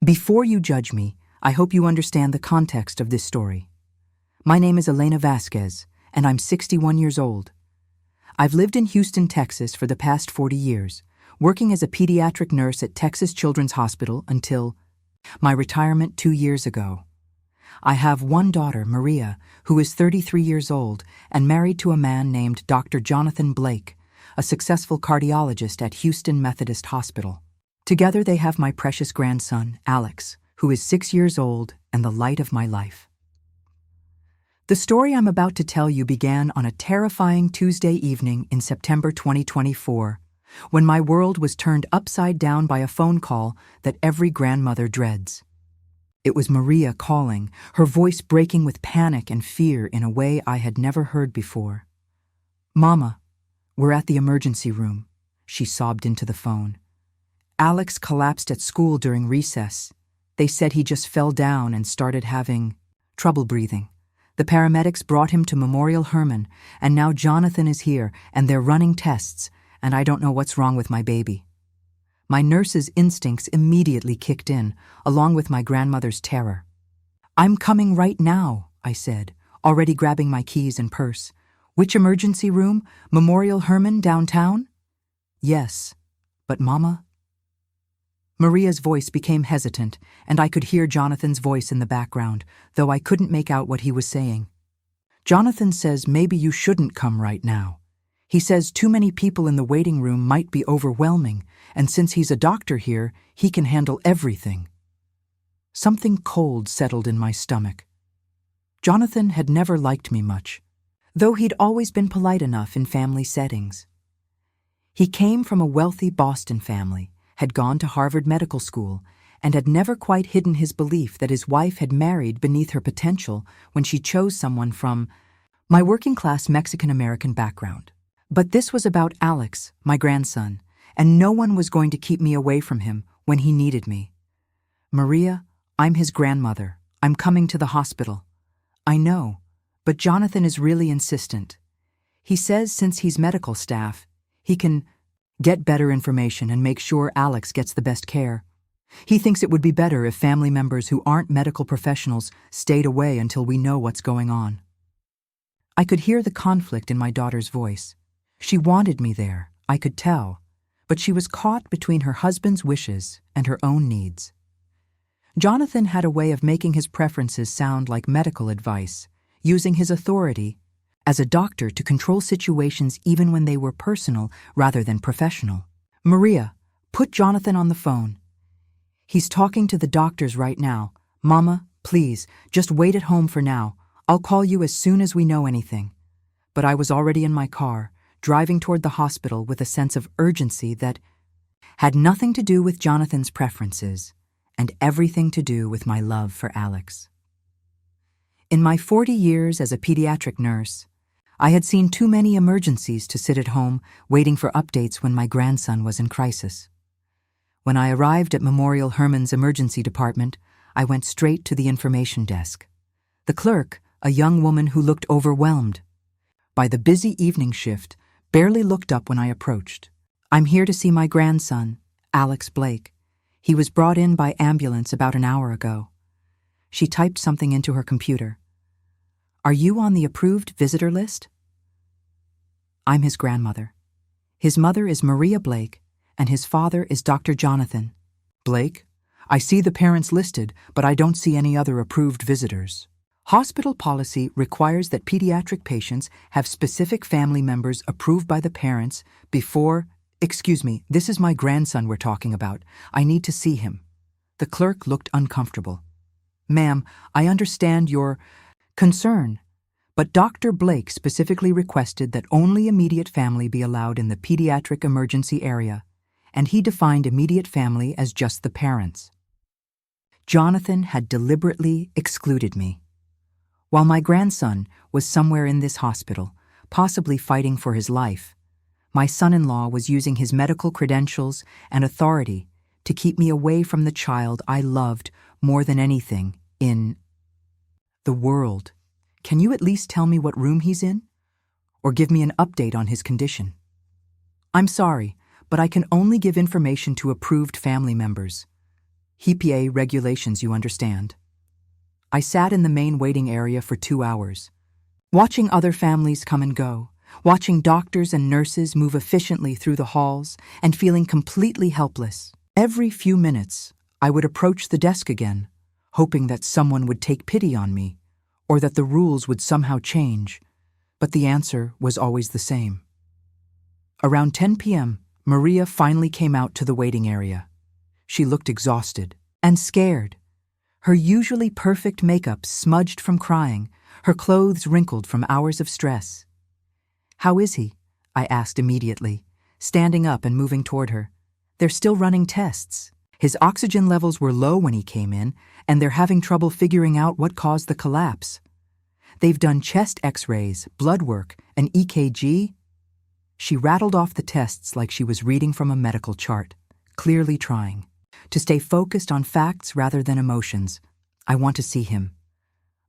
Before you judge me, I hope you understand the context of this story. My name is Elena Vasquez, and I'm 61 years old. I've lived in Houston, Texas for the past 40 years, working as a pediatric nurse at Texas Children's Hospital until my retirement 2 years ago. I have one daughter, Maria, who is 33 years old and married to a man named Dr. Jonathan Blake, a successful cardiologist at Houston Methodist Hospital. Together they have my precious grandson, Alex, who is 6 years old and the light of my life. The story I'm about to tell you began on a terrifying Tuesday evening in September 2024, when my world was turned upside down by a phone call that every grandmother dreads. It was Maria calling, her voice breaking with panic and fear in a way I had never heard before. "Mama, we're at the emergency room," she sobbed into the phone. "Alex collapsed at school during recess. They said he just fell down and started having trouble breathing. The paramedics brought him to Memorial Hermann, and now Jonathan is here, and they're running tests, and I don't know what's wrong with my baby." My nurse's instincts immediately kicked in, along with my grandmother's terror. "I'm coming right now," I said, already grabbing my keys and purse. "Which emergency room? Memorial Hermann downtown?" "Yes, but Mama..." Maria's voice became hesitant, and I could hear Jonathan's voice in the background, though I couldn't make out what he was saying. "Jonathan says maybe you shouldn't come right now. He says too many people in the waiting room might be overwhelming, and since he's a doctor here, he can handle everything." Something cold settled in my stomach. Jonathan had never liked me much, though he'd always been polite enough in family settings. He came from a wealthy Boston family, had gone to Harvard Medical School, and had never quite hidden his belief that his wife had married beneath her potential when she chose someone from my working-class Mexican-American background. But this was about Alex, my grandson, and no one was going to keep me away from him when he needed me. "Maria, I'm his grandmother. I'm coming to the hospital." "I know, but Jonathan is really insistent. He says since he's medical staff, he can get better information and make sure Alex gets the best care. He thinks it would be better if family members who aren't medical professionals stayed away until we know what's going on." I could hear the conflict in my daughter's voice. She wanted me there, I could tell, but she was caught between her husband's wishes and her own needs. Jonathan had a way of making his preferences sound like medical advice, using his authority as a doctor to control situations even when they were personal rather than professional. "Maria, put Jonathan on the phone. He's talking to the doctors right now. Mama, please, just wait at home for now. I'll call you as soon as we know anything." But I was already in my car, driving toward the hospital with a sense of urgency that had nothing to do with Jonathan's preferences and everything to do with my love for Alex. In my 40 years as a pediatric nurse, I had seen too many emergencies to sit at home waiting for updates when my grandson was in crisis. When I arrived at Memorial Hermann's emergency department, I went straight to the information desk. The clerk, a young woman who looked overwhelmed by the busy evening shift, barely looked up when I approached. "I'm here to see my grandson, Alex Blake. He was brought in by ambulance about an hour ago." She typed something into her computer. "Are you on the approved visitor list?" I'm his grandmother. His mother is Maria Blake, and his father is Dr. Jonathan Blake. "I see the parents listed, but I don't see any other approved visitors. Hospital policy requires that pediatric patients have specific family members approved by the parents before..." "Excuse me, this is my grandson we're talking about. I need to see him." The clerk looked uncomfortable. "Ma'am, I understand your concern, but Dr. Blake specifically requested that only immediate family be allowed in the pediatric emergency area, and he defined immediate family as just the parents." Jonathan had deliberately excluded me. While my grandson was somewhere in this hospital, possibly fighting for his life, my son-in-law was using his medical credentials and authority to keep me away from the child I loved more than anything in the world. "Can you at least tell me what room he's in? Or give me an update on his condition?" "I'm sorry, but I can only give information to approved family members." HEPA regulations, you understand. I sat in the main waiting area for 2 hours, watching other families come and go, watching doctors and nurses move efficiently through the halls, and feeling completely helpless. Every few minutes, I would approach the desk again, hoping that someone would take pity on me, or that the rules would somehow change, but the answer was always the same. Around 10 p.m., Maria finally came out to the waiting area. She looked exhausted and scared. Her usually perfect makeup smudged from crying, her clothes wrinkled from hours of stress. "How is he?" I asked immediately, standing up and moving toward her. "They're still running tests. His oxygen levels were low when he came in, and they're having trouble figuring out what caused the collapse. They've done chest x-rays, blood work, an EKG." She rattled off the tests like she was reading from a medical chart, clearly trying to stay focused on facts rather than emotions. "I want to see him."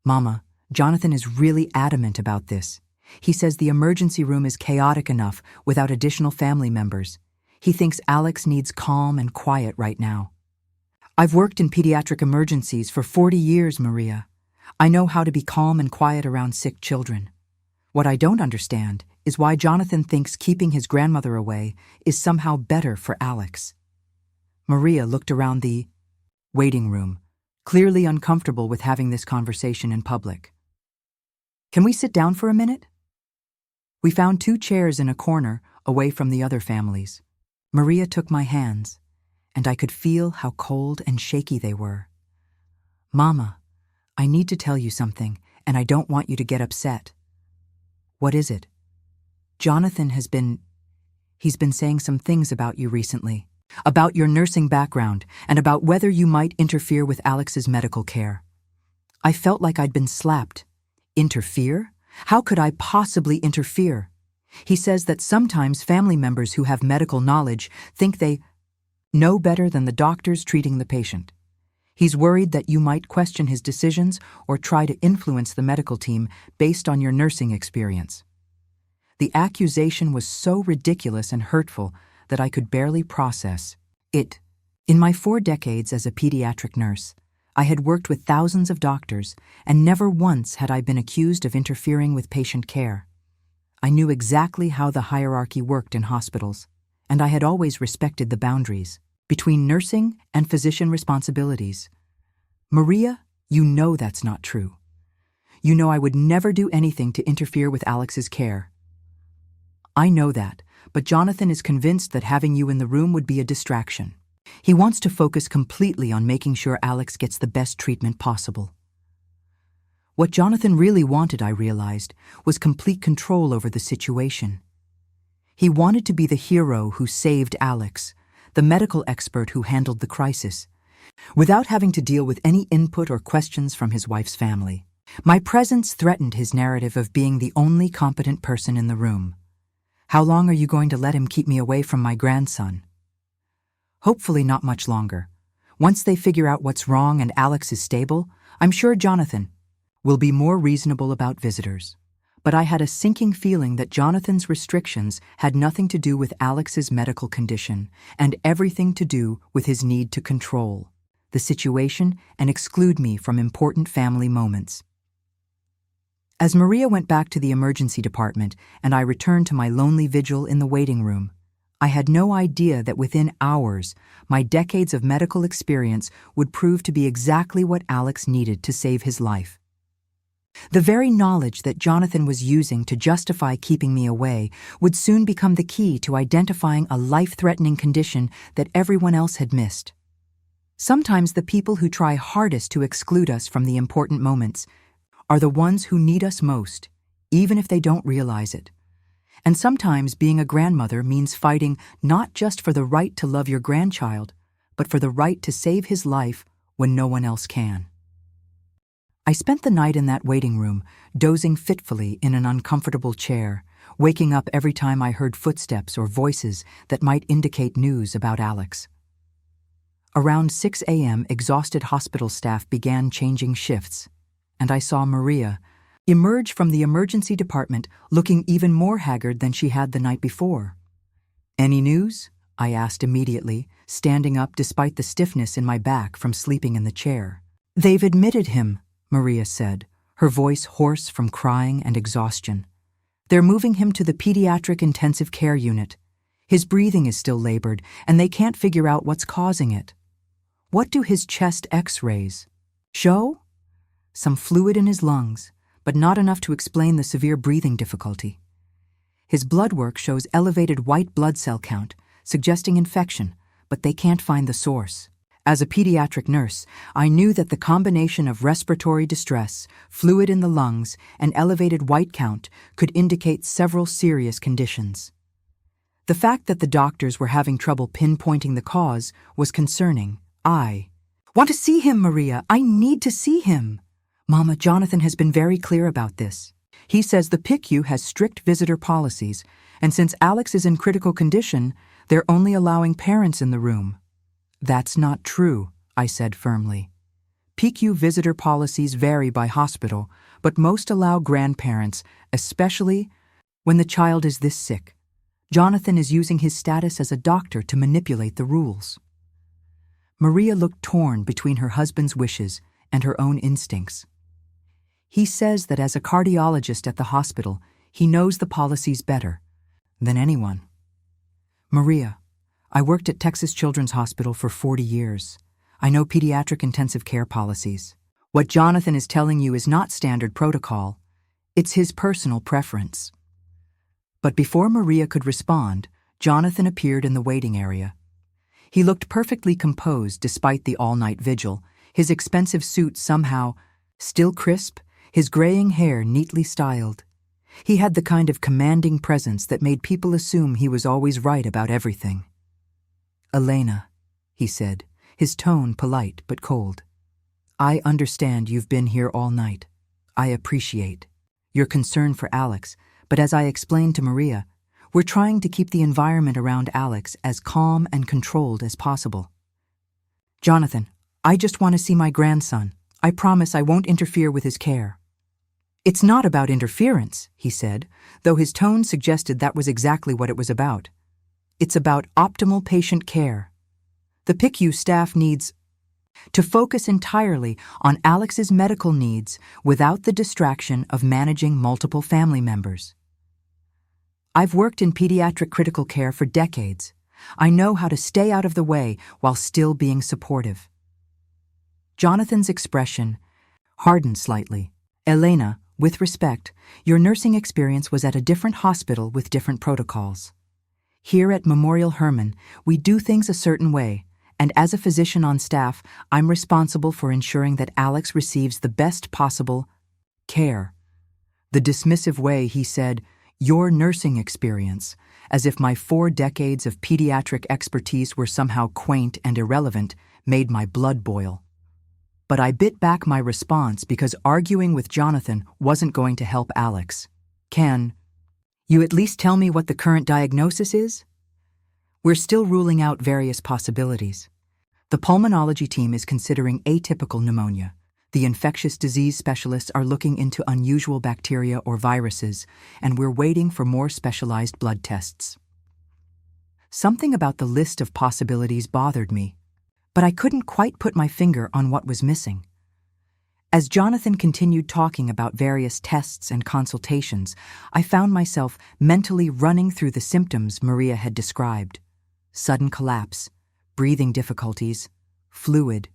"Mama, Jonathan is really adamant about this. He says the emergency room is chaotic enough without additional family members. He thinks Alex needs calm and quiet right now." "I've worked in pediatric emergencies for 40 years, Maria. I know how to be calm and quiet around sick children. What I don't understand is why Jonathan thinks keeping his grandmother away is somehow better for Alex." Maria looked around the waiting room, clearly uncomfortable with having this conversation in public. "Can we sit down for a minute?" We found 2 chairs in a corner, away from the other families. Maria took my hands, and I could feel how cold and shaky they were. "Mama, I need to tell you something, and I don't want you to get upset." "What is it?" "Jonathan he's been saying some things about you recently. About your nursing background, and about whether you might interfere with Alex's medical care." I felt like I'd been slapped. Interfere? How could I possibly interfere? He says that sometimes family members who have medical knowledge think they know better than the doctors treating the patient. He's worried that you might question his decisions or try to influence the medical team based on your nursing experience. The accusation was so ridiculous and hurtful that I could barely process it. In my 4 decades as a pediatric nurse, I had worked with thousands of doctors, and never once had I been accused of interfering with patient care. I knew exactly how the hierarchy worked in hospitals, and I had always respected the boundaries between nursing and physician responsibilities. "Maria, you know that's not true. You know I would never do anything to interfere with Alex's care." "I know that, but Jonathan is convinced that having you in the room would be a distraction. He wants to focus completely on making sure Alex gets the best treatment possible." What Jonathan really wanted, I realized, was complete control over the situation. He wanted to be the hero who saved Alex, the medical expert who handled the crisis, without having to deal with any input or questions from his wife's family. My presence threatened his narrative of being the only competent person in the room. "How long are you going to let him keep me away from my grandson?" "Hopefully not much longer. Once they figure out what's wrong and Alex is stable, I'm sure Jonathan will be more reasonable about visitors." But I had a sinking feeling that Jonathan's restrictions had nothing to do with Alex's medical condition and everything to do with his need to control the situation and exclude me from important family moments. As Maria went back to the emergency department and I returned to my lonely vigil in the waiting room, I had no idea that within hours, my decades of medical experience would prove to be exactly what Alex needed to save his life. The very knowledge that Jonathan was using to justify keeping me away would soon become the key to identifying a life-threatening condition that everyone else had missed. Sometimes the people who try hardest to exclude us from the important moments are the ones who need us most, even if they don't realize it. And sometimes being a grandmother means fighting not just for the right to love your grandchild, but for the right to save his life when no one else can. I spent the night in that waiting room, dozing fitfully in an uncomfortable chair, waking up every time I heard footsteps or voices that might indicate news about Alex. Around 6 a.m., exhausted hospital staff began changing shifts, and I saw Maria emerge from the emergency department looking even more haggard than she had the night before. "Any news?" I asked immediately, standing up despite the stiffness in my back from sleeping in the chair. They've admitted him, Maria said, her voice hoarse from crying and exhaustion. They're moving him to the pediatric intensive care unit. His breathing is still labored, and they can't figure out what's causing it. What do his chest X-rays show? Some fluid in his lungs, but not enough to explain the severe breathing difficulty. His blood work shows elevated white blood cell count, suggesting infection, but they can't find the source. As a pediatric nurse, I knew that the combination of respiratory distress, fluid in the lungs, and elevated white count could indicate several serious conditions. The fact that the doctors were having trouble pinpointing the cause was concerning. I want to see him, Maria. I need to see him. Mama, Jonathan has been very clear about this. He says the PICU has strict visitor policies, and since Alex is in critical condition, they're only allowing parents in the room. That's not true, I said firmly. PICU visitor policies vary by hospital, but most allow grandparents, especially when the child is this sick. Jonathan is using his status as a doctor to manipulate the rules. Maria looked torn between her husband's wishes and her own instincts. He says that as a cardiologist at the hospital, he knows the policies better than anyone. Maria, I worked at Texas Children's Hospital for 40 years. I know pediatric intensive care policies. What Jonathan is telling you is not standard protocol. It's his personal preference. But before Maria could respond, Jonathan appeared in the waiting area. He looked perfectly composed despite the all-night vigil, his expensive suit somehow still crisp, his graying hair neatly styled. He had the kind of commanding presence that made people assume he was always right about everything. Elena, he said, his tone polite but cold. I understand you've been here all night. I appreciate your concern for Alex, but as I explained to Maria, we're trying to keep the environment around Alex as calm and controlled as possible. Jonathan, I just want to see my grandson. I promise I won't interfere with his care. It's not about interference, he said, though his tone suggested that was exactly what it was about. It's about optimal patient care. The PICU staff needs to focus entirely on Alex's medical needs without the distraction of managing multiple family members. I've worked in pediatric critical care for decades. I know how to stay out of the way while still being supportive. Jonathan's expression hardened slightly. Elena, with respect, your nursing experience was at a different hospital with different protocols. Here at Memorial Hermann, we do things a certain way, and as a physician on staff, I'm responsible for ensuring that Alex receives the best possible care. The dismissive way he said, your nursing experience, as if my 4 decades of pediatric expertise were somehow quaint and irrelevant, made my blood boil. But I bit back my response because arguing with Jonathan wasn't going to help Alex. Can you at least tell me what the current diagnosis is? We're still ruling out various possibilities. The pulmonology team is considering atypical pneumonia. The infectious disease specialists are looking into unusual bacteria or viruses, and we're waiting for more specialized blood tests. Something about the list of possibilities bothered me, but I couldn't quite put my finger on what was missing. As Jonathan continued talking about various tests and consultations, I found myself mentally running through the symptoms Maria had described. Sudden collapse, breathing difficulties, fluid.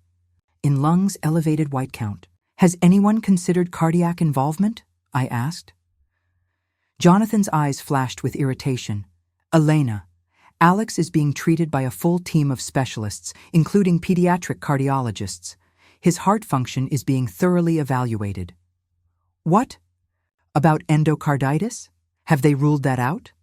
In lungs, elevated white count. Has anyone considered cardiac involvement? I asked. Jonathan's eyes flashed with irritation. Elena, Alex is being treated by a full team of specialists, including pediatric cardiologists. His heart function is being thoroughly evaluated. What? About endocarditis? Have they ruled that out?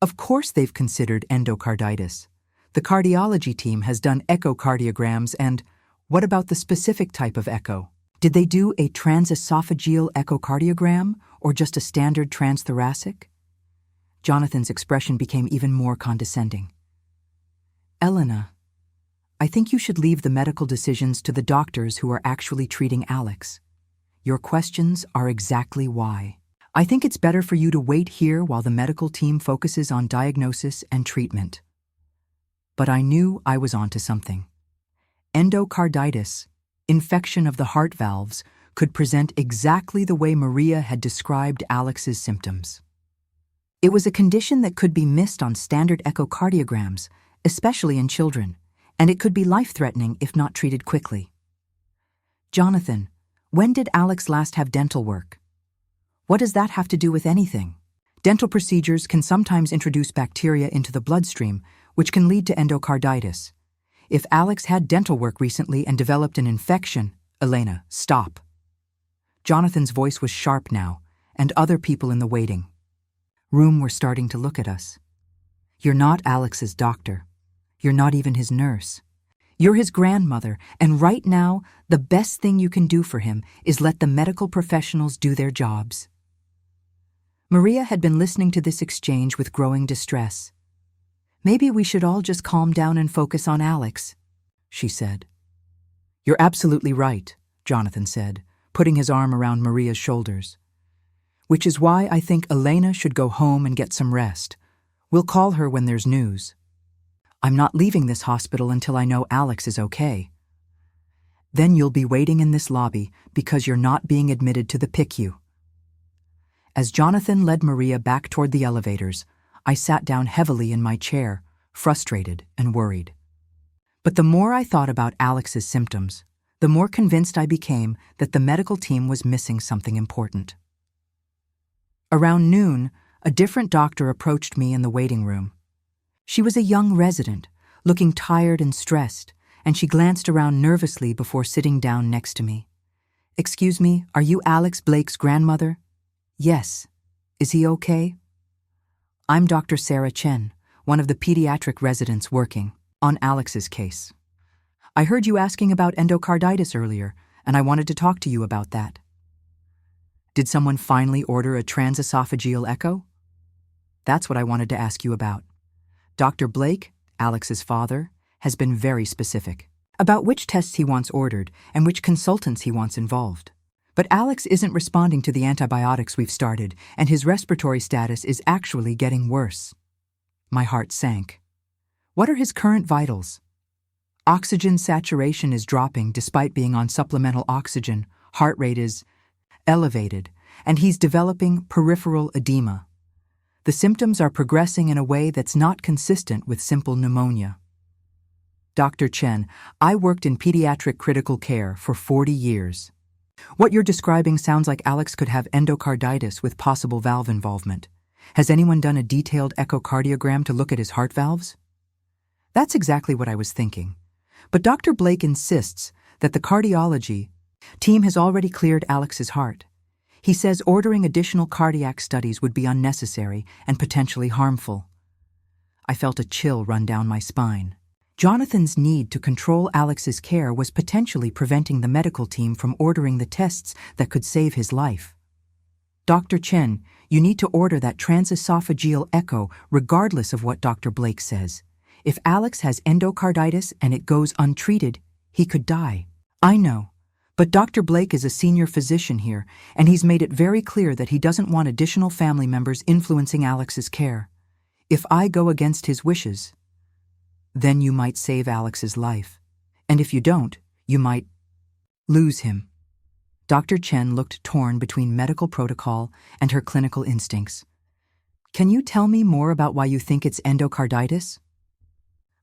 Of course they've considered endocarditis. The cardiology team has done echocardiograms and what about the specific type of echo? Did they do a transesophageal echocardiogram or just a standard transthoracic? Jonathan's expression became even more condescending. Elena, I think you should leave the medical decisions to the doctors who are actually treating Alex. Your questions are exactly why. I think it's better for you to wait here while the medical team focuses on diagnosis and treatment. But I knew I was onto something. Endocarditis, infection of the heart valves, could present exactly the way Maria had described Alex's symptoms. It was a condition that could be missed on standard echocardiograms, especially in children, and it could be life-threatening if not treated quickly. Jonathan, when did Alex last have dental work? What does that have to do with anything? Dental procedures can sometimes introduce bacteria into the bloodstream, which can lead to endocarditis. If Alex had dental work recently and developed an infection, Elena, stop. Jonathan's voice was sharp now, and other people in the waiting room were starting to look at us. You're not Alex's doctor. You're not even his nurse. You're his grandmother, and right now, the best thing you can do for him is let the medical professionals do their jobs. Maria had been listening to this exchange with growing distress. Maybe we should all just calm down and focus on Alex, she said. You're absolutely right, Jonathan said, putting his arm around Maria's shoulders. Which is why I think Elena should go home and get some rest. We'll call her when there's news. I'm not leaving this hospital until I know Alex is okay. Then you'll be waiting in this lobby because you're not being admitted to the PICU. As Jonathan led Maria back toward the elevators, I sat down heavily in my chair, frustrated and worried. But the more I thought about Alex's symptoms, the more convinced I became that the medical team was missing something important. Around noon, a different doctor approached me in the waiting room. She was a young resident, looking tired and stressed, and she glanced around nervously before sitting down next to me. Excuse me, are you Alex Blake's grandmother? Yes. Is he okay? I'm Dr. Sarah Chen, one of the pediatric residents working on Alex's case. I heard you asking about endocarditis earlier, and I wanted to talk to you about that. Did someone finally order a transesophageal echo? That's what I wanted to ask you about. Dr. Blake, Alex's father, has been very specific about which tests he wants ordered and which consultants he wants involved. But Alex isn't responding to the antibiotics we've started, and his respiratory status is actually getting worse. My heart sank. What are his current vitals? Oxygen saturation is dropping despite being on supplemental oxygen, heart rate is elevated, and he's developing peripheral edema. The symptoms are progressing in a way that's not consistent with simple pneumonia. Dr. Chen, I worked in pediatric critical care for 40 years. What you're describing sounds like Alex could have endocarditis with possible valve involvement. Has anyone done a detailed echocardiogram to look at his heart valves? That's exactly what I was thinking. But Dr. Blake insists that the cardiology team has already cleared Alex's heart. He says ordering additional cardiac studies would be unnecessary and potentially harmful. I felt a chill run down my spine. Jonathan's need to control Alex's care was potentially preventing the medical team from ordering the tests that could save his life. Dr. Chen, you need to order that transesophageal echo regardless of what Dr. Blake says. If Alex has endocarditis and it goes untreated, he could die. I know, but Dr. Blake is a senior physician here, and he's made it very clear that he doesn't want additional family members influencing Alex's care. If I go against his wishes, then you might save Alex's life. And if you don't, you might lose him. Dr. Chen looked torn between medical protocol and her clinical instincts. Can you tell me more about why you think it's endocarditis?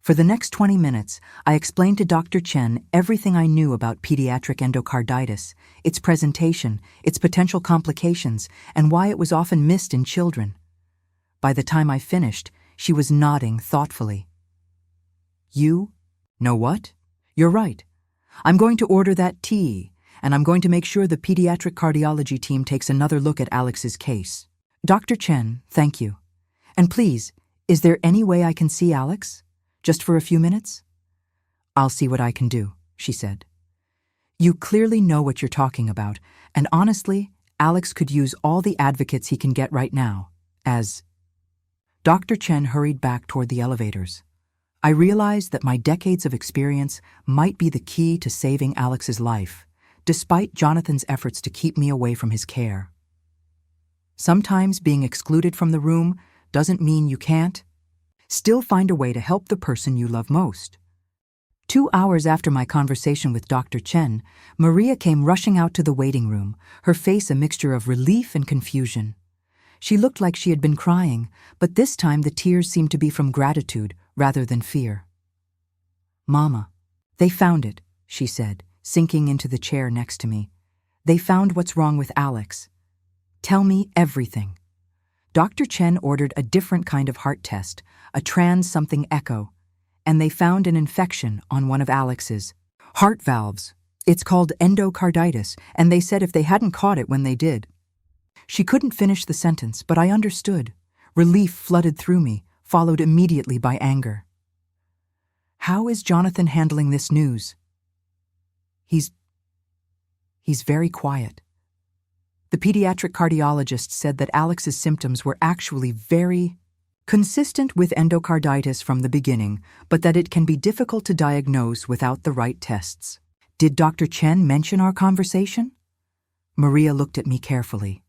For the next 20 minutes, I explained to Dr. Chen everything I knew about pediatric endocarditis, its presentation, its potential complications, and why it was often missed in children. By the time I finished, she was nodding thoughtfully. You know what? You're right. I'm going to order that tea, and I'm going to make sure the pediatric cardiology team takes another look at Alex's case. Dr. Chen, thank you. And please, is there any way I can see Alex? Just for a few minutes? I'll see what I can do, she said. You clearly know what you're talking about, and honestly, Alex could use all the advocates he can get right now, as Dr. Chen hurried back toward the elevators. I realized that my decades of experience might be the key to saving Alex's life, despite Jonathan's efforts to keep me away from his care. Sometimes being excluded from the room doesn't mean you can't Still find a way to help the person you love most. 2 hours after my conversation with Dr. Chen, Maria came rushing out to the waiting room, her face a mixture of relief and confusion. She looked like she had been crying, but this time the tears seemed to be from gratitude rather than fear. "Mama, they found it," she said, sinking into the chair next to me. "They found what's wrong with Alex. Tell me everything." Dr. Chen ordered a different kind of heart test, a trans-something echo, and they found an infection on one of Alex's heart valves. It's called endocarditis, and they said if they hadn't caught it when they did. She couldn't finish the sentence, but I understood. Relief flooded through me, followed immediately by anger. "How is Jonathan handling this news?" He's very quiet. The pediatric cardiologist said that Alex's symptoms were actually very consistent with endocarditis from the beginning, but that it can be difficult to diagnose without the right tests. "Did Dr. Chen mention our conversation?" Maria looked at me carefully.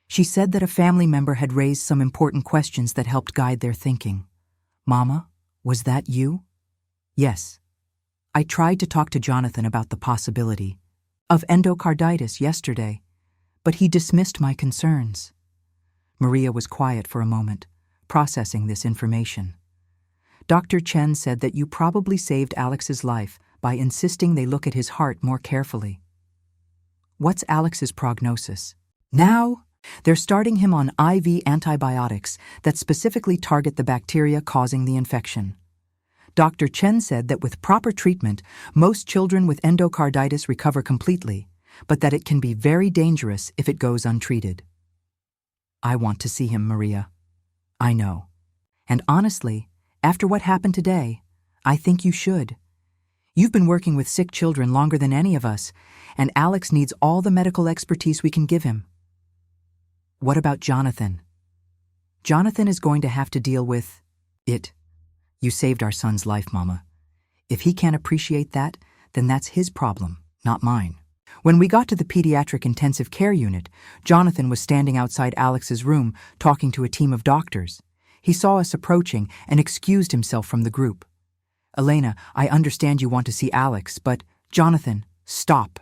She said that a family member had raised some important questions that helped guide their thinking. "Mama, was that you?" "Yes. I tried to talk to Jonathan about the possibility of endocarditis yesterday, but he dismissed my concerns." Maria was quiet for a moment, processing this information. "Dr. Chen said that you probably saved Alex's life by insisting they look at his heart more carefully. What's Alex's prognosis?" "Now, they're starting him on IV antibiotics that specifically target the bacteria causing the infection. Dr. Chen said that with proper treatment, most children with endocarditis recover completely, but that it can be very dangerous if it goes untreated." "I want to see him, Maria." "I know. And honestly, after what happened today, I think you should. You've been working with sick children longer than any of us, and Alex needs all the medical expertise we can give him." "What about Jonathan?" "Jonathan is going to have to deal with it. You saved our son's life, Mama. If he can't appreciate that, then that's his problem, not mine." When we got to the pediatric intensive care unit, Jonathan was standing outside Alex's room talking to a team of doctors. He saw us approaching and excused himself from the group. "Elena, I understand you want to see Alex, but Jonathan, stop."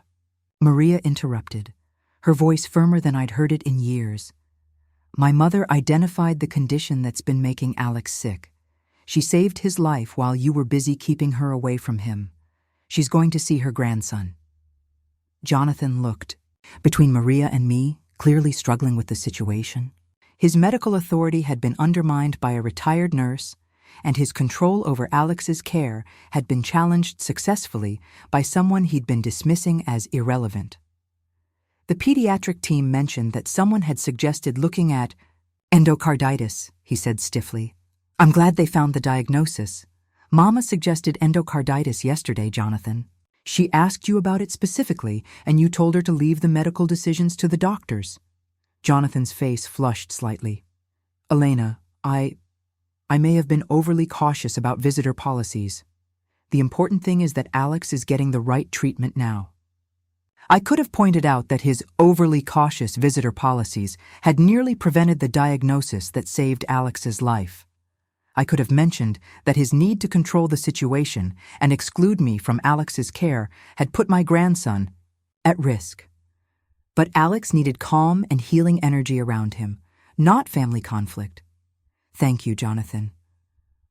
Maria interrupted, her voice firmer than I'd heard it in years. "My mother identified the condition that's been making Alex sick. She saved his life while you were busy keeping her away from him. She's going to see her grandson." Jonathan looked between Maria and me, clearly struggling with the situation. His medical authority had been undermined by a retired nurse, and his control over Alex's care had been challenged successfully by someone he'd been dismissing as irrelevant. The pediatric team mentioned that someone had suggested looking at endocarditis, he said stiffly. "I'm glad they found the diagnosis. Mama suggested endocarditis yesterday, Jonathan. She asked you about it specifically, and you told her to leave the medical decisions to the doctors." Jonathan's face flushed slightly. "Elena, I may have been overly cautious about visitor policies. The important thing is that Alex is getting the right treatment now." I could have pointed out that his overly cautious visitor policies had nearly prevented the diagnosis that saved Alex's life. I could have mentioned that his need to control the situation and exclude me from Alex's care had put my grandson at risk. But Alex needed calm and healing energy around him, not family conflict. "Thank you, Jonathan.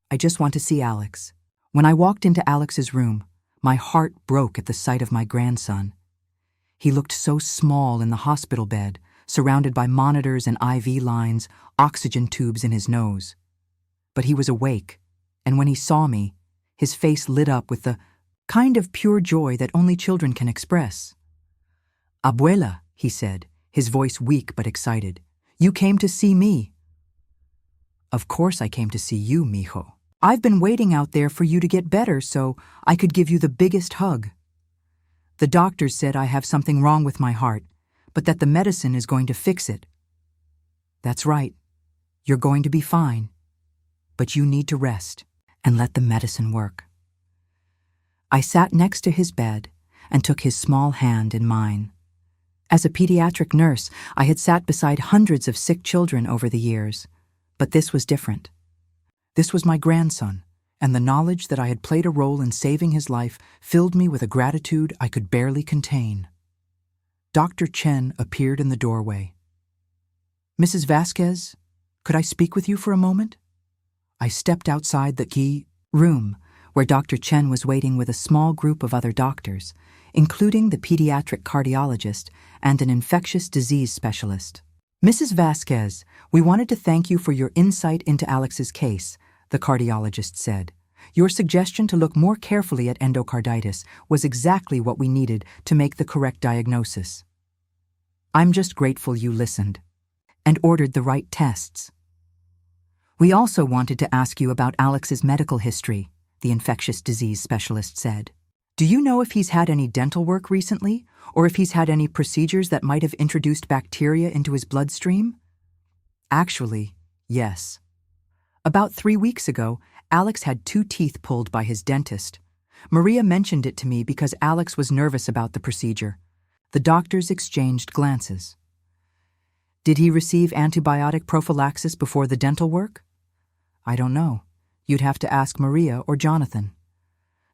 I just want to see Alex." When I walked into Alex's room, my heart broke at the sight of my grandson. He looked so small in the hospital bed, surrounded by monitors and IV lines, oxygen tubes in his nose. But he was awake, and when he saw me, his face lit up with the kind of pure joy that only children can express. "Abuela," he said, his voice weak but excited, "you came to see me." "Of course I came to see you, mijo. I've been waiting out there for you to get better so I could give you the biggest hug. The doctors said I have something wrong with my heart, but that the medicine is going to fix it." "That's right. You're going to be fine. But you need to rest and let the medicine work." I sat next to his bed and took his small hand in mine. As a pediatric nurse, I had sat beside hundreds of sick children over the years, but this was different. This was my grandson, and the knowledge that I had played a role in saving his life filled me with a gratitude I could barely contain. Dr. Chen appeared in the doorway. "Mrs. Vasquez, could I speak with you for a moment?" I stepped outside the key room, where Dr. Chen was waiting with a small group of other doctors, including the pediatric cardiologist and an infectious disease specialist. "Mrs. Vasquez, we wanted to thank you for your insight into Alex's case," the cardiologist said. "Your suggestion to look more carefully at endocarditis was exactly what we needed to make the correct diagnosis. I'm just grateful you listened and ordered the right tests. We also wanted to ask you about Alex's medical history," the infectious disease specialist said. "Do you know if he's had any dental work recently, or if he's had any procedures that might have introduced bacteria into his bloodstream?" "Actually, yes. About 3 weeks ago, Alex had 2 teeth pulled by his dentist. Maria mentioned it to me because Alex was nervous about the procedure." The doctors exchanged glances. "Did he receive antibiotic prophylaxis before the dental work?" "I don't know. You'd have to ask Maria or Jonathan."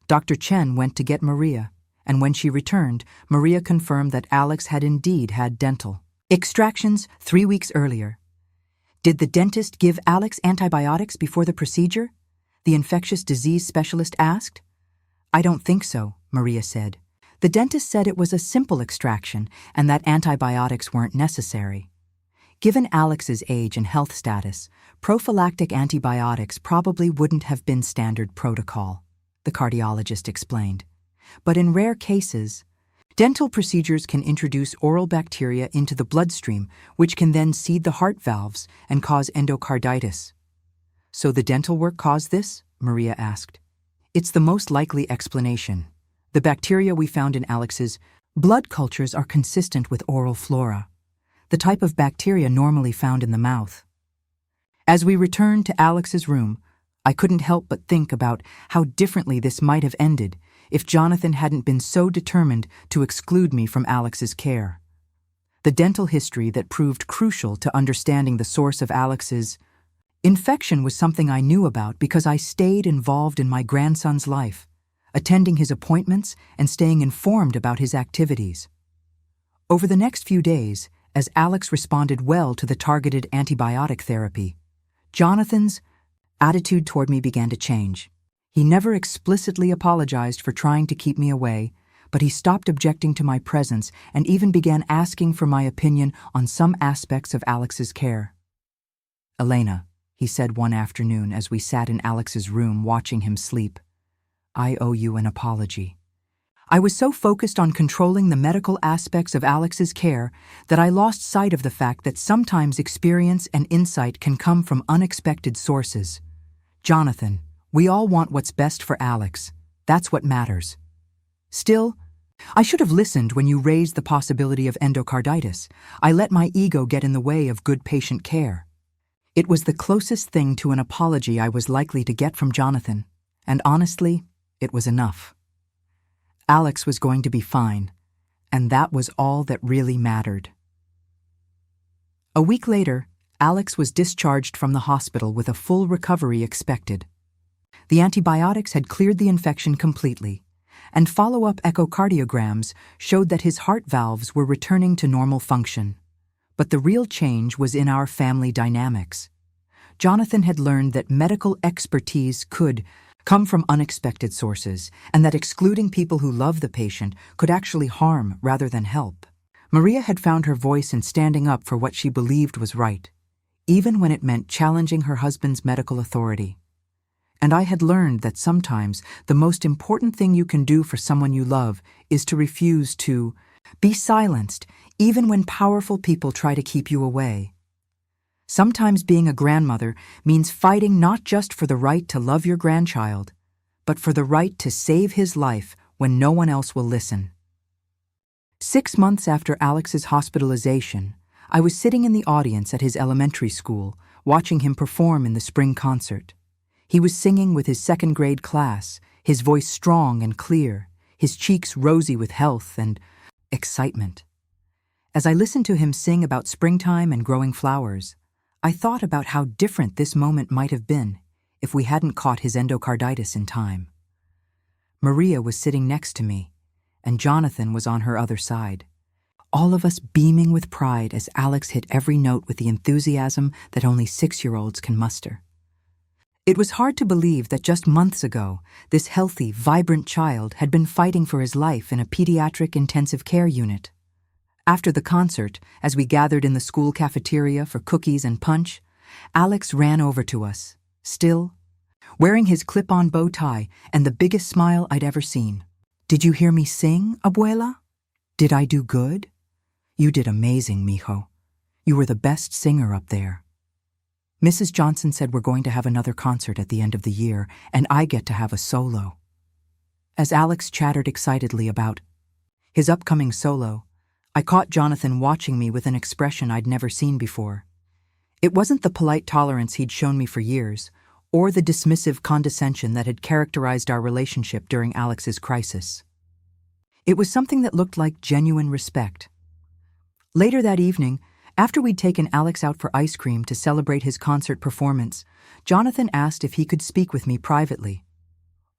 Dr. Chen went to get Maria, and when she returned, Maria confirmed that Alex had indeed had dental extractions 3 weeks earlier. "Did the dentist give Alex antibiotics before the procedure?" the infectious disease specialist asked. "I don't think so," Maria said. "The dentist said it was a simple extraction and that antibiotics weren't necessary. Given Alex's age and health status, prophylactic antibiotics probably wouldn't have been standard protocol," the cardiologist explained. "But in rare cases, dental procedures can introduce oral bacteria into the bloodstream, which can then seed the heart valves and cause endocarditis." "So the dental work caused this?" Maria asked. "It's the most likely explanation. The bacteria we found in Alex's blood cultures are consistent with oral flora, the type of bacteria normally found in the mouth." As we returned to Alex's room, I couldn't help but think about how differently this might have ended if Jonathan hadn't been so determined to exclude me from Alex's care. The dental history that proved crucial to understanding the source of Alex's infection was something I knew about because I stayed involved in my grandson's life, attending his appointments and staying informed about his activities. Over the next few days, as Alex responded well to the targeted antibiotic therapy, Jonathan's attitude toward me began to change. He never explicitly apologized for trying to keep me away, but he stopped objecting to my presence and even began asking for my opinion on some aspects of Alex's care. "Elena," he said one afternoon as we sat in Alex's room watching him sleep, "I owe you an apology. I was so focused on controlling the medical aspects of Alex's care that I lost sight of the fact that sometimes experience and insight can come from unexpected sources. Jonathan, we all want what's best for Alex. That's what matters. Still, I should have listened when you raised the possibility of endocarditis. I let my ego get in the way of good patient care." It was the closest thing to an apology I was likely to get from Jonathan, and honestly, it was enough. Alex was going to be fine, and that was all that really mattered. A week later, Alex was discharged from the hospital with a full recovery expected. The antibiotics had cleared the infection completely, and follow-up echocardiograms showed that his heart valves were returning to normal function. But the real change was in our family dynamics. Jonathan had learned that medical expertise could come from unexpected sources, and that excluding people who love the patient could actually harm rather than help. Maria had found her voice in standing up for what she believed was right, even when it meant challenging her husband's medical authority. And I had learned that sometimes the most important thing you can do for someone you love is to refuse to be silenced, even when powerful people try to keep you away. Sometimes being a grandmother means fighting not just for the right to love your grandchild, but for the right to save his life when no one else will listen. 6 months after Alex's hospitalization, I was sitting in the audience at his elementary school, watching him perform in the spring concert. He was singing with his second-grade class, his voice strong and clear, his cheeks rosy with health and excitement. As I listened to him sing about springtime and growing flowers, I thought about how different this moment might have been if we hadn't caught his endocarditis in time. Maria was sitting next to me, and Jonathan was on her other side. All of us beaming with pride as Alex hit every note with the enthusiasm that only 6-year-olds can muster. It was hard to believe that just months ago, this healthy, vibrant child had been fighting for his life in a pediatric intensive care unit. After the concert, as we gathered in the school cafeteria for cookies and punch, Alex ran over to us, still, wearing his clip-on bow tie and the biggest smile I'd ever seen. "Did you hear me sing, Abuela? Did I do good?" "You did amazing, mijo. You were the best singer up there." Mrs. Johnson said we're going to have another concert at the end of the year, and I get to have a solo. As Alex chattered excitedly about his upcoming solo, I caught Jonathan watching me with an expression I'd never seen before. It wasn't the polite tolerance he'd shown me for years, or the dismissive condescension that had characterized our relationship during Alex's crisis. It was something that looked like genuine respect. Later that evening, after we'd taken Alex out for ice cream to celebrate his concert performance, Jonathan asked if he could speak with me privately.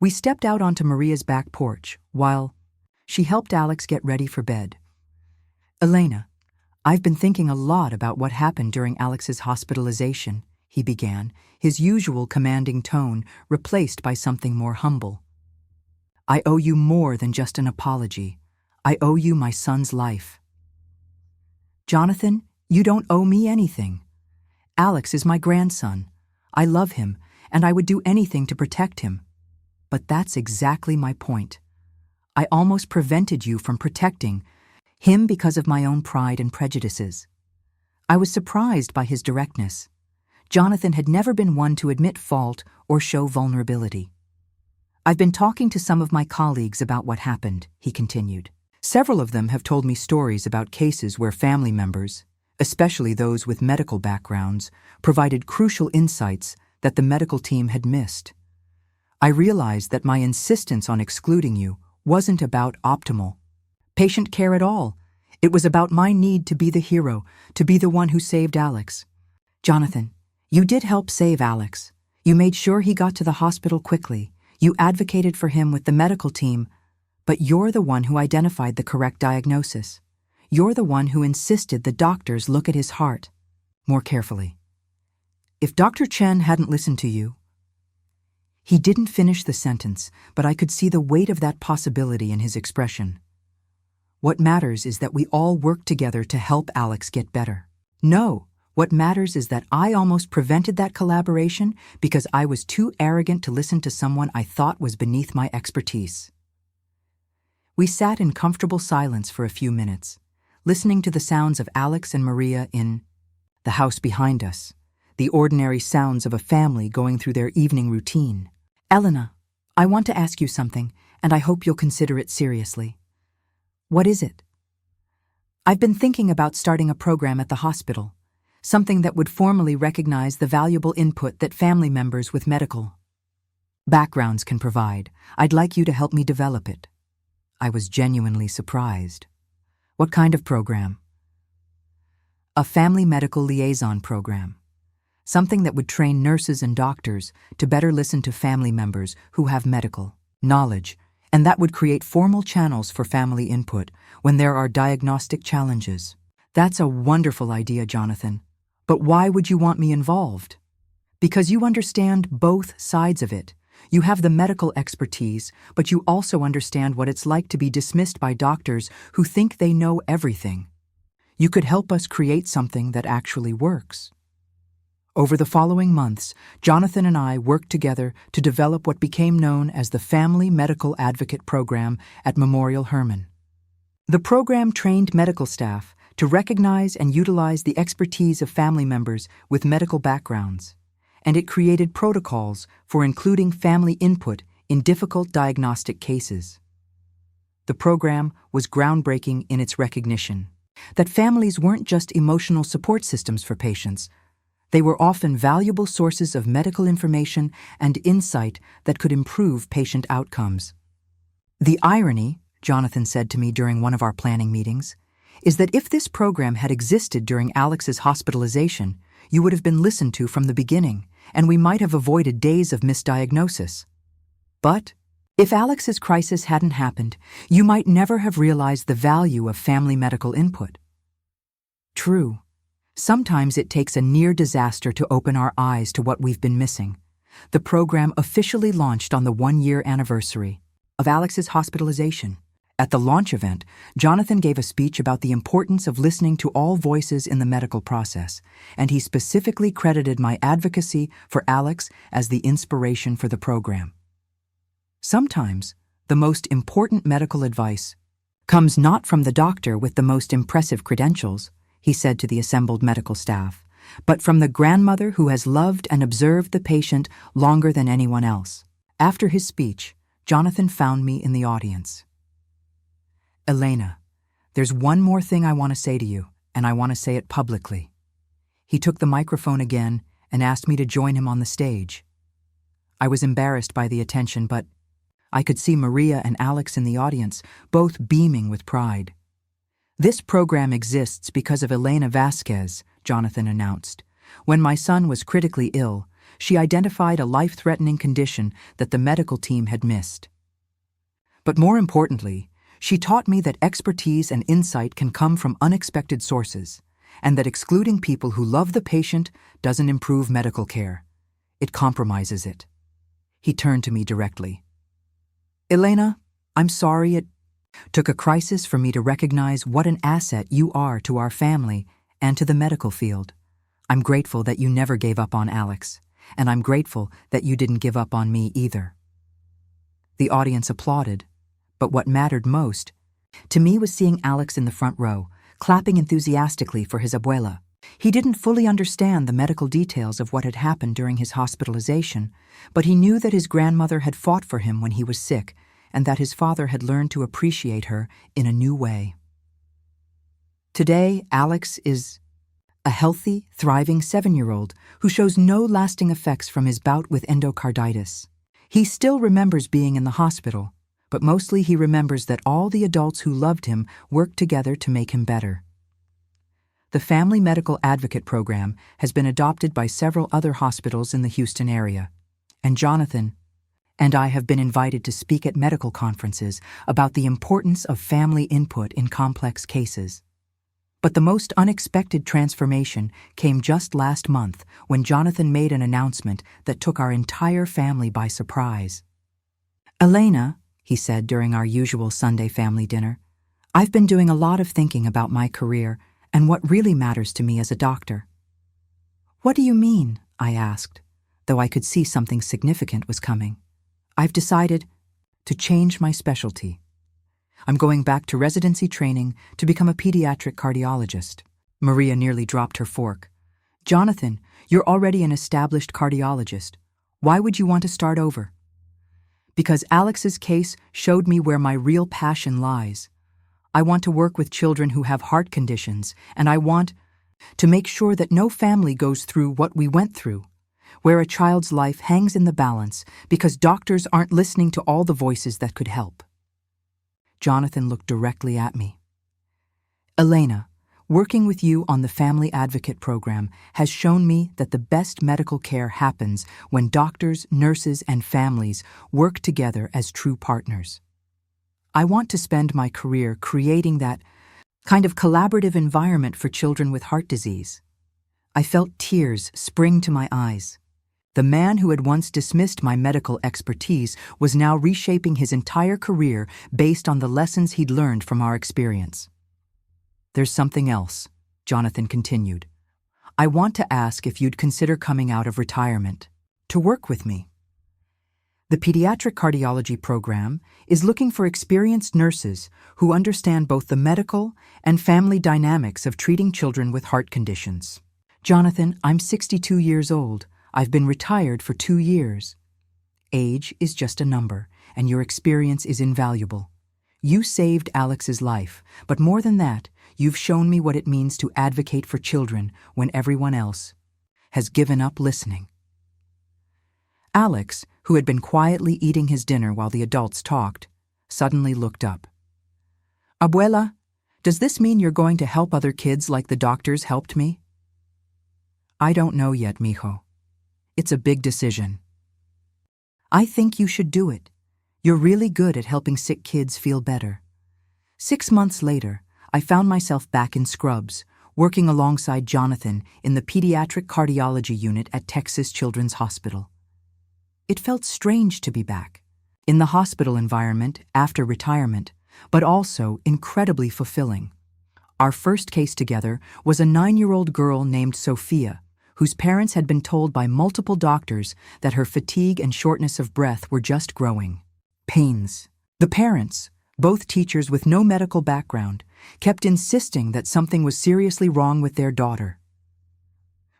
We stepped out onto Maria's back porch while she helped Alex get ready for bed. "Elena, I've been thinking a lot about what happened during Alex's hospitalization," he began, his usual commanding tone replaced by something more humble. "I owe you more than just an apology. I owe you my son's life." "Jonathan, you don't owe me anything. Alex is my grandson. I love him, and I would do anything to protect him. But that's exactly my point. I almost prevented you from protecting him because of my own pride and prejudices." I was surprised by his directness. Jonathan had never been one to admit fault or show vulnerability. "I've been talking to some of my colleagues about what happened," he continued. "Several of them have told me stories about cases where family members, especially those with medical backgrounds, provided crucial insights that the medical team had missed. I realized that my insistence on excluding you wasn't about optimal patient care at all. It was about my need to be the hero, to be the one who saved Alex. Jonathan, you did help save Alex. You made sure he got to the hospital quickly. You advocated for him with the medical team, but you're the one who identified the correct diagnosis. You're the one who insisted the doctors look at his heart more carefully. If Dr. Chen hadn't listened to you..." He didn't finish the sentence, but I could see the weight of that possibility in his expression. "What matters is that we all work together to help Alex get better. No, what matters is that I almost prevented that collaboration because I was too arrogant to listen to someone I thought was beneath my expertise." We sat in comfortable silence for a few minutes, listening to the sounds of Alex and Maria in the house behind us, the ordinary sounds of a family going through their evening routine. "Elena, I want to ask you something, and I hope you'll consider it seriously." "What is it?" "I've been thinking about starting a program at the hospital, something that would formally recognize the valuable input that family members with medical backgrounds can provide. I'd like you to help me develop it." I was genuinely surprised. "What kind of program?" "A family medical liaison program. Something that would train nurses and doctors to better listen to family members who have medical knowledge, and that would create formal channels for family input when there are diagnostic challenges." "That's a wonderful idea, Jonathan. But why would you want me involved?" "Because you understand both sides of it. You have the medical expertise, but you also understand what it's like to be dismissed by doctors who think they know everything. You could help us create something that actually works." Over the following months, Jonathan and I worked together to develop what became known as the Family Medical Advocate Program at Memorial Hermann. The program trained medical staff to recognize and utilize the expertise of family members with medical backgrounds, and it created protocols for including family input in difficult diagnostic cases. The program was groundbreaking in its recognition that families weren't just emotional support systems for patients. They were often valuable sources of medical information and insight that could improve patient outcomes. "The irony," Jonathan said to me during one of our planning meetings, is that if this program had existed during Alex's hospitalization, you would have been listened to from the beginning, and we might have avoided days of misdiagnosis. But if Alex's crisis hadn't happened, you might never have realized the value of family medical input. True, sometimes it takes a near disaster to open our eyes to what we've been missing. The program officially launched on the 1-year anniversary of Alex's hospitalization. At the launch event, Jonathan gave a speech about the importance of listening to all voices in the medical process, and he specifically credited my advocacy for Alex as the inspiration for the program. Sometimes, the most important medical advice comes not from the doctor with the most impressive credentials, he said to the assembled medical staff, but from the grandmother who has loved and observed the patient longer than anyone else. After his speech, Jonathan found me in the audience. Elena, there's one more thing I want to say to you, and I want to say it publicly. He took the microphone again and asked me to join him on the stage. I was embarrassed by the attention, but I could see Maria and Alex in the audience, both beaming with pride. This program exists because of Elena Vasquez, Jonathan announced. When my son was critically ill, she identified a life-threatening condition that the medical team had missed. But more importantly, she taught me that expertise and insight can come from unexpected sources, and that excluding people who love the patient doesn't improve medical care. It compromises it. He turned to me directly. Elena, I'm sorry it took a crisis for me to recognize what an asset you are to our family and to the medical field. I'm grateful that you never gave up on Alex, and I'm grateful that you didn't give up on me either. The audience applauded, but what mattered most to me was seeing Alex in the front row, clapping enthusiastically for his abuela. He didn't fully understand the medical details of what had happened during his hospitalization, but he knew that his grandmother had fought for him when he was sick, and that his father had learned to appreciate her in a new way. Today, Alex is a healthy, thriving 7-year-old who shows no lasting effects from his bout with endocarditis. He still remembers being in the hospital, but mostly he remembers that all the adults who loved him worked together to make him better. The Family Medical Advocate Program has been adopted by several other hospitals in the Houston area, and Jonathan and I have been invited to speak at medical conferences about the importance of family input in complex cases. But the most unexpected transformation came just last month when Jonathan made an announcement that took our entire family by surprise. Elena, he said during our usual Sunday family dinner, I've been doing a lot of thinking about my career and what really matters to me as a doctor. What do you mean? I asked, though I could see something significant was coming. I've decided to change my specialty. I'm going back to residency training to become a pediatric cardiologist. Maria nearly dropped her fork. Jonathan, you're already an established cardiologist. Why would you want to start over? Because Alex's case showed me where my real passion lies. I want to work with children who have heart conditions, and I want to make sure that no family goes through what we went through, where a child's life hangs in the balance because doctors aren't listening to all the voices that could help. Jonathan looked directly at me. Elena, working with you on the Family Advocate Program has shown me that the best medical care happens when doctors, nurses, and families work together as true partners. I want to spend my career creating that kind of collaborative environment for children with heart disease. I felt tears spring to my eyes. The man who had once dismissed my medical expertise was now reshaping his entire career based on the lessons he'd learned from our experience. There's something else, Jonathan continued. I want to ask if you'd consider coming out of retirement to work with me. The Pediatric Cardiology Program is looking for experienced nurses who understand both the medical and family dynamics of treating children with heart conditions. Jonathan, I'm 62 years old. I've been retired for 2 years. Age is just a number, and your experience is invaluable. You saved Alex's life, but more than that, you've shown me what it means to advocate for children when everyone else has given up listening. Alex, who had been quietly eating his dinner while the adults talked, suddenly looked up. Abuela, Does this mean you're going to help other kids like the doctors helped me? I don't know yet, mijo. It's a big decision. I think you should do it. You're really good at helping sick kids feel better. 6 months later, I found myself back in Scrubs, working alongside Jonathan in the pediatric cardiology unit at Texas Children's Hospital. It felt strange to be back, in the hospital environment after retirement, but also incredibly fulfilling. Our first case together was a 9-year-old girl named Sophia, whose parents had been told by multiple doctors that her fatigue and shortness of breath were just growing pains. The parents, both teachers with no medical background, kept insisting that something was seriously wrong with their daughter.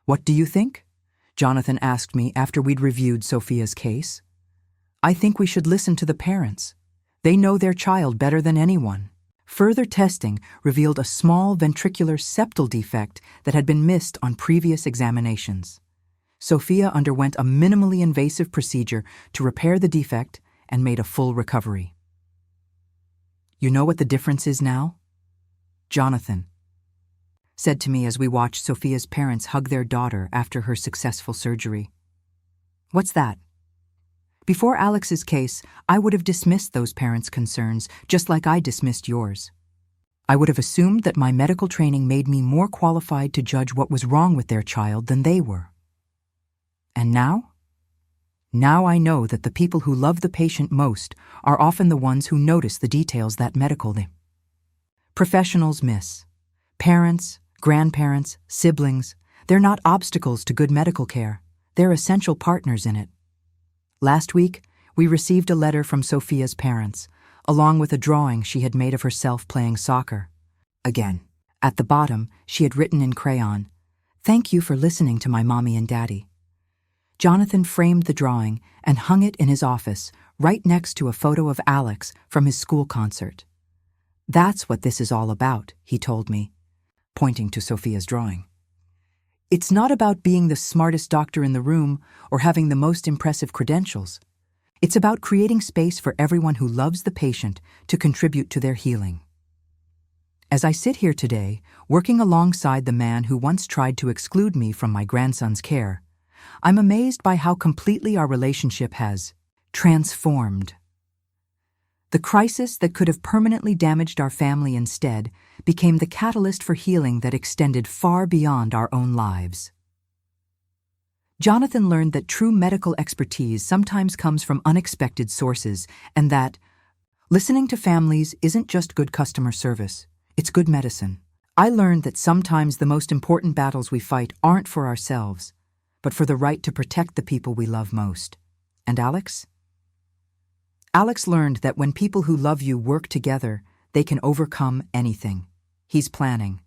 "What do you think?" Jonathan asked me after we'd reviewed Sophia's case. "I think we should listen to the parents. They know their child better than anyone." Further testing revealed a small ventricular septal defect that had been missed on previous examinations. Sophia underwent a minimally invasive procedure to repair the defect and made a full recovery. "You know what the difference is now?" Jonathan said to me as we watched Sophia's parents hug their daughter after her successful surgery. "What's that?" Before Alex's case, I would have dismissed those parents' concerns just like I dismissed yours. I would have assumed that my medical training made me more qualified to judge what was wrong with their child than they were. And now? Now I know that the people who love the patient most are often the ones who notice the details that medical professionals miss. Parents, grandparents, siblings, they're not obstacles to good medical care. They're essential partners in it. Last week, we received a letter from Sophia's parents, along with a drawing she had made of herself playing soccer. Again, at the bottom, she had written in crayon, "Thank you for listening to my mommy and daddy." Jonathan framed the drawing and hung it in his office, right next to a photo of Alex from his school concert. "That's what this is all about," he told me, pointing to Sophia's drawing. "It's not about being the smartest doctor in the room or having the most impressive credentials. It's about creating space for everyone who loves the patient to contribute to their healing." As I sit here today, working alongside the man who once tried to exclude me from my grandson's care, I'm amazed by how completely our relationship has transformed. The crisis that could have permanently damaged our family instead became the catalyst for healing that extended far beyond our own lives. Jonathan learned that true medical expertise sometimes comes from unexpected sources, and that listening to families isn't just good customer service, it's good medicine. I learned that sometimes the most important battles we fight aren't for ourselves, but for the right to protect the people we love most. And Alex? Alex learned that when people who love you work together, they can overcome anything. He's planning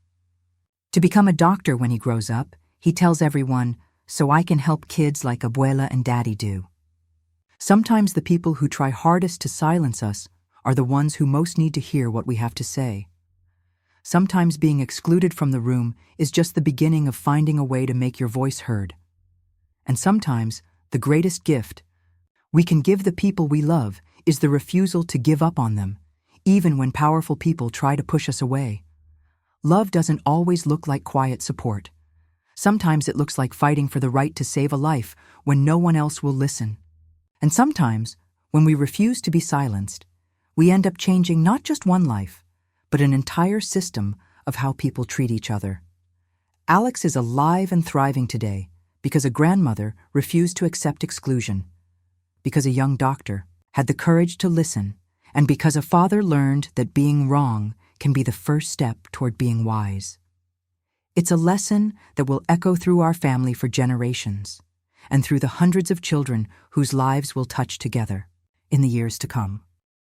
to become a doctor when he grows up. He tells everyone, "So I can help kids like Abuela and Daddy do." Sometimes the people who try hardest to silence us are the ones who most need to hear what we have to say. Sometimes being excluded from the room is just the beginning of finding a way to make your voice heard. And sometimes the greatest gift we can give the people we love is the refusal to give up on them, even when powerful people try to push us away. Love doesn't always look like quiet support. Sometimes it looks like fighting for the right to save a life when no one else will listen. And sometimes, when we refuse to be silenced, we end up changing not just one life, but an entire system of how people treat each other. Alex is alive and thriving today because a grandmother refused to accept exclusion, because a young doctor had the courage to listen, and because a father learned that being wrong can be the first step toward being wise. It's a lesson that will echo through our family for generations, and through the hundreds of children whose lives we'll touch together in the years to come.